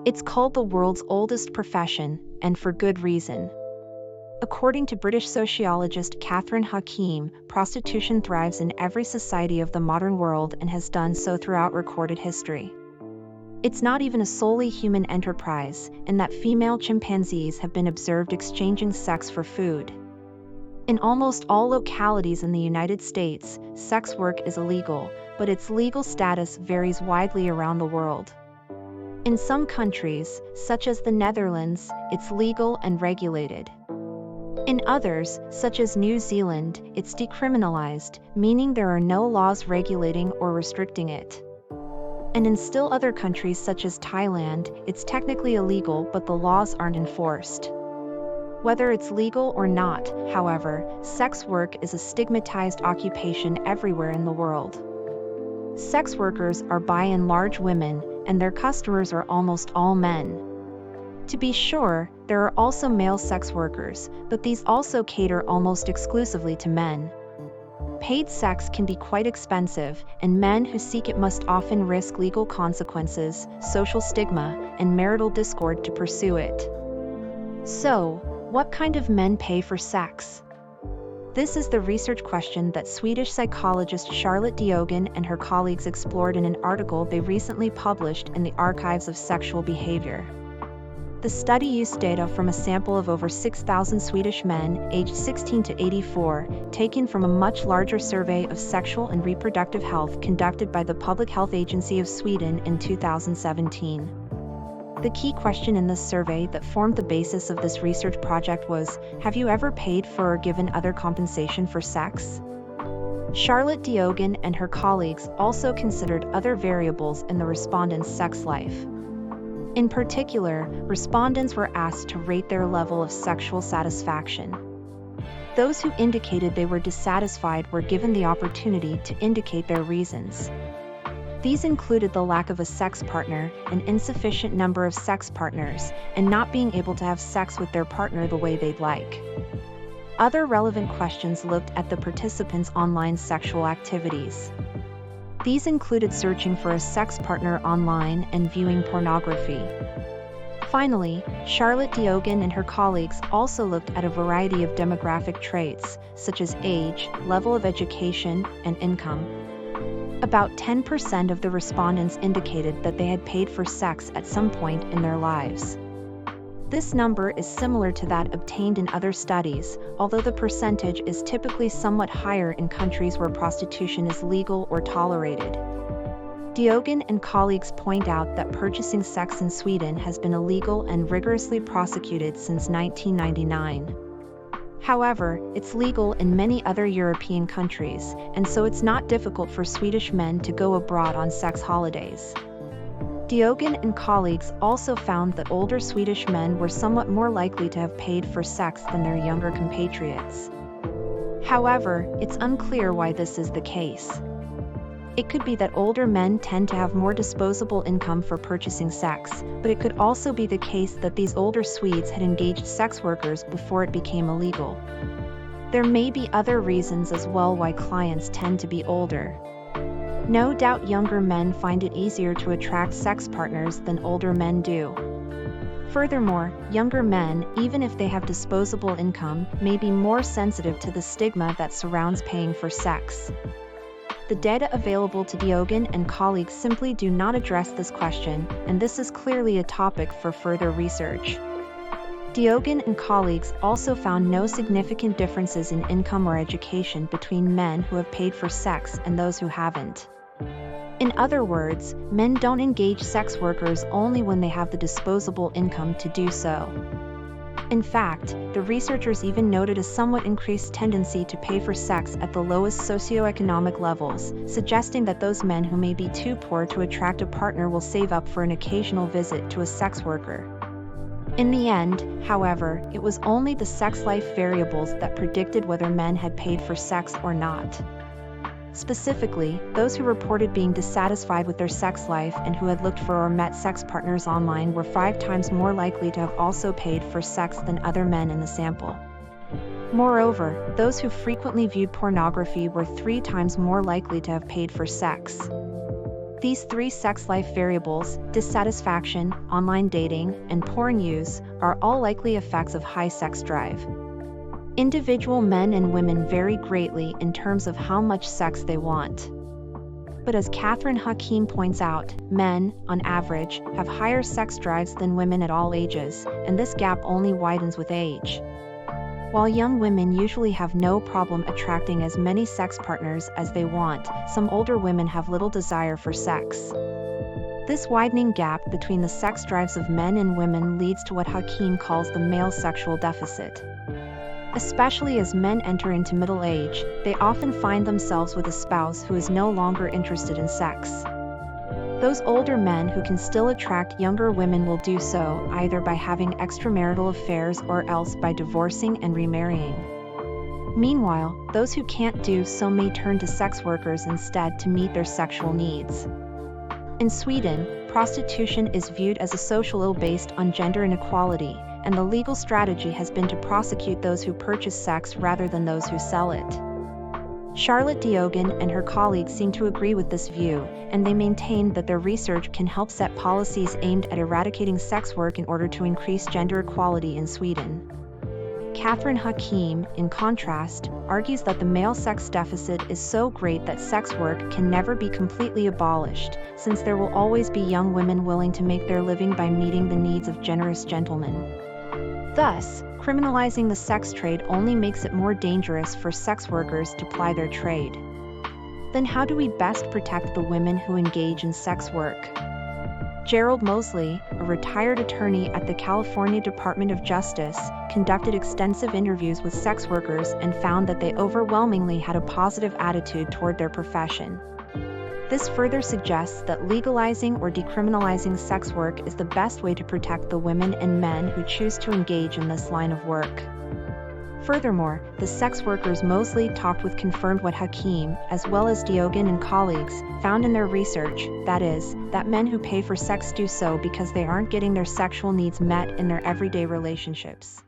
It's called the world's oldest profession, and for good reason. According to British sociologist Catherine Hakim, prostitution thrives in every society of the modern world and has done so throughout recorded history. It's not even a solely human enterprise, in that female chimpanzees have been observed exchanging sex for food. In almost all localities in the United States, sex work is illegal, but its legal status varies widely around the world. In some countries, such as the Netherlands, it's legal and regulated. In others, such as New Zealand, it's decriminalized, meaning there are no laws regulating or restricting it. And in still other countries such as Thailand, it's technically illegal but the laws aren't enforced. Whether it's legal or not, however, sex work is a stigmatized occupation everywhere in the world. Sex workers are by and large women, and their customers are almost all men. To be sure, there are also male sex workers, but these also cater almost exclusively to men. Paid sex can be quite expensive, and men who seek it must often risk legal consequences, social stigma, and marital discord to pursue it. So, what kind of men pay for sex? This is the research question that Swedish psychologist Charlotte Diogen and her colleagues explored in an article they recently published in the Archives of Sexual Behavior. The study used data from a sample of over 6,000 Swedish men, aged 16 to 84, taken from a much larger survey of sexual and reproductive health conducted by the Public Health Agency of Sweden in 2017. The key question in this survey that formed the basis of this research project was, have you ever paid for or given other compensation for sex? Charlotte Diogen and her colleagues also considered other variables in the respondents' sex life. In particular, respondents were asked to rate their level of sexual satisfaction. Those who indicated they were dissatisfied were given the opportunity to indicate their reasons. These included the lack of a sex partner, an insufficient number of sex partners, and not being able to have sex with their partner the way they'd like. Other relevant questions looked at the participants' online sexual activities. These included searching for a sex partner online and viewing pornography. Finally, Charlotte Diogen and her colleagues also looked at a variety of demographic traits, such as age, level of education, and income. About 10% of the respondents indicated that they had paid for sex at some point in their lives. This number is similar to that obtained in other studies, although the percentage is typically somewhat higher in countries where prostitution is legal or tolerated. Diogen and colleagues point out that purchasing sex in Sweden has been illegal and rigorously prosecuted since 1999. However, it's legal in many other European countries, and so it's not difficult for Swedish men to go abroad on sex holidays. Diogen and colleagues also found that older Swedish men were somewhat more likely to have paid for sex than their younger compatriots. However, it's unclear why this is the case. It could be that older men tend to have more disposable income for purchasing sex, but it could also be the case that these older Swedes had engaged sex workers before it became illegal. There may be other reasons as well why clients tend to be older. No doubt younger men find it easier to attract sex partners than older men do. Furthermore, younger men, even if they have disposable income, may be more sensitive to the stigma that surrounds paying for sex. The data available to Diogen and colleagues simply do not address this question, and this is clearly a topic for further research. Diogen and colleagues also found no significant differences in income or education between men who have paid for sex and those who haven't. In other words, men don't engage sex workers only when they have the disposable income to do so. In fact, the researchers even noted a somewhat increased tendency to pay for sex at the lowest socioeconomic levels, suggesting that those men who may be too poor to attract a partner will save up for an occasional visit to a sex worker. In the end, however, it was only the sex life variables that predicted whether men had paid for sex or not. Specifically, those who reported being dissatisfied with their sex life and who had looked for or met sex partners online were 5 times more likely to have also paid for sex than other men in the sample. Moreover, those who frequently viewed pornography were 3 times more likely to have paid for sex. These three sex life variables, dissatisfaction, online dating, and porn use, are all likely effects of high sex drive. Individual men and women vary greatly in terms of how much sex they want. But as Catherine Hakim points out, men, on average, have higher sex drives than women at all ages, and this gap only widens with age. While young women usually have no problem attracting as many sex partners as they want, some older women have little desire for sex. This widening gap between the sex drives of men and women leads to what Hakim calls the male sexual deficit. Especially as men enter into middle age, they often find themselves with a spouse who is no longer interested in sex. Those older men who can still attract younger women will do so either by having extramarital affairs or else by divorcing and remarrying. Meanwhile, those who can't do so may turn to sex workers instead to meet their sexual needs. In Sweden, prostitution is viewed as a social ill based on gender inequality, and the legal strategy has been to prosecute those who purchase sex rather than those who sell it. Charlotte Diogen and her colleagues seem to agree with this view, and they maintain that their research can help set policies aimed at eradicating sex work in order to increase gender equality in Sweden. Catherine Hakim, in contrast, argues that the male sex deficit is so great that sex work can never be completely abolished, since there will always be young women willing to make their living by meeting the needs of generous gentlemen. Thus, criminalizing the sex trade only makes it more dangerous for sex workers to ply their trade. Then how do we best protect the women who engage in sex work? Gerald Mosley, a retired attorney at the California Department of Justice, conducted extensive interviews with sex workers and found that they overwhelmingly had a positive attitude toward their profession. This further suggests that legalizing or decriminalizing sex work is the best way to protect the women and men who choose to engage in this line of work. Furthermore, the sex workers Mosley talked with confirmed what Hakim, as well as Diogen and colleagues, found in their research, that is, that men who pay for sex do so because they aren't getting their sexual needs met in their everyday relationships.